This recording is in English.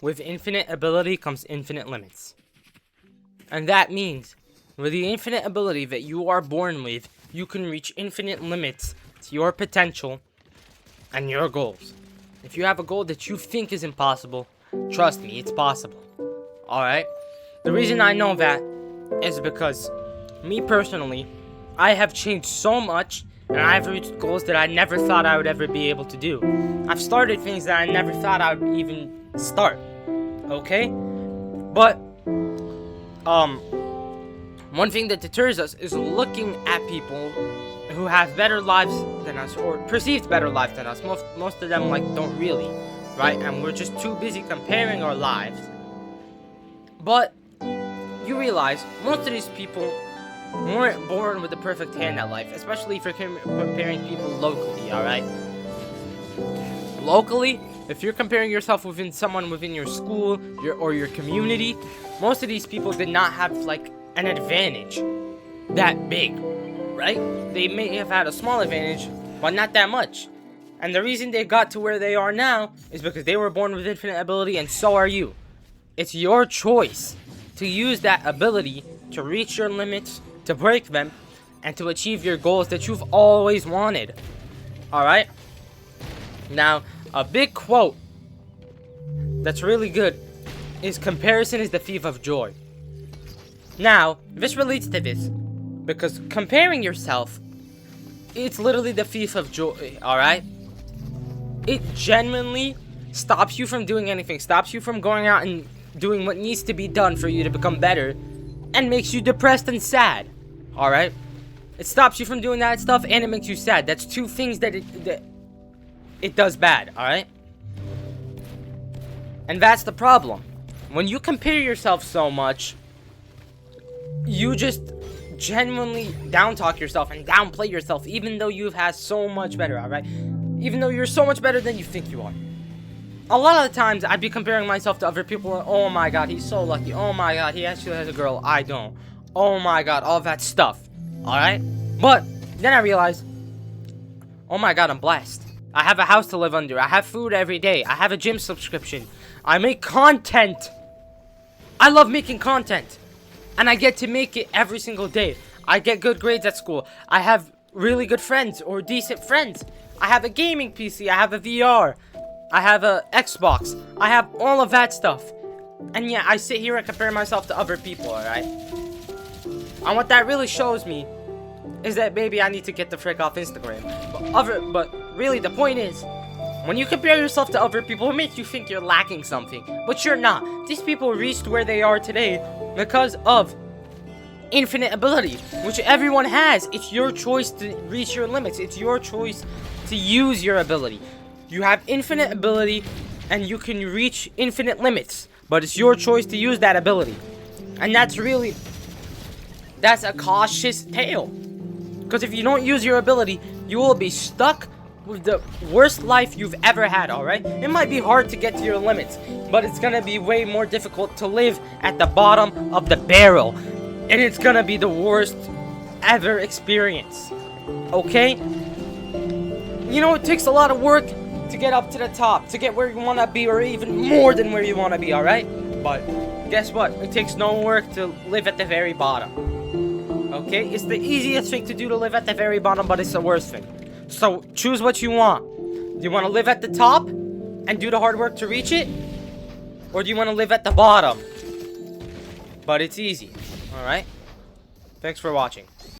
with infinite ability comes infinite limits. And that means, with the infinite ability that you are born with, you can reach infinite limits to your potential and your goals. If you have a goal that you think is impossible, trust me, it's possible. Alright? The reason I know that is because, me personally, I have changed so much, and I've reached goals that I never thought I would ever be able to do. I've started things that I never thought I would even start. Okay? But, one thing that deters us is looking at people who have better lives than us, or perceived better lives than us. Most of them, don't really, right? And we're just too busy comparing our lives. But you realize most of these people weren't born with the perfect hand at life, especially if you're comparing people locally, alright? Locally, if you're comparing yourself within someone within your school or your community, most of these people did not have, an advantage that big, right? They may have had a small advantage, but not that much. And the reason they got to where they are now is because they were born with infinite ability, and so are you. It's your choice to use that ability to reach your limits, to break them, and to achieve your goals that you've always wanted. Alright? Now, a big quote that's really good is comparison is the thief of joy. Now, this relates to this, because comparing yourself, it's literally the thief of joy, alright? It genuinely stops you from doing anything, stops you from going out and doing what needs to be done for you to become better, and makes you depressed and sad, alright? It stops you from doing that stuff, and it makes you sad. That's two things that it does bad, alright? And that's the problem. When you compare yourself so much, you just genuinely down-talk yourself and downplay yourself, even though you've had so much better, alright? Even though you're so much better than you think you are. A lot of the times, I'd be comparing myself to other people. Oh my god, he's so lucky. Oh my god, he actually has a girl. I don't. Oh my god, all that stuff. Alright? But, then I realized, oh my god, I'm blessed. I have a house to live under. I have food every day. I have a gym subscription. I make content. I love making content. And I get to make it every single day. I get good grades at school. I have really good friends, or decent friends. I have a gaming PC. I have a VR. I have a Xbox. I have all of that stuff. And yeah, I sit here and compare myself to other people, alright? And what that really shows me is that maybe I need to get the frick off Instagram. But really, the point is, when you compare yourself to other people, it makes you think you're lacking something. But you're not. These people reached where they are today because of infinite ability, which everyone has. It's your choice to reach your limits. It's your choice to use your ability. You have infinite ability, and you can reach infinite limits. But it's your choice to use that ability. And that's a cautious tale. Because if you don't use your ability, you will be stuck with the worst life you've ever had, alright? It might be hard to get to your limits, but it's gonna be way more difficult to live at the bottom of the barrel. And it's gonna be the worst ever experience. Okay? You know, it takes a lot of work to get up to the top, to get where you wanna be, or even more than where you wanna be, alright? But guess what? It takes no work to live at the very bottom. Okay? It's the easiest thing to do to live at the very bottom, but it's the worst thing. So, choose what you want. Do you want to live at the top and do the hard work to reach it? Or do you want to live at the bottom? But it's easy. Alright? Thanks for watching.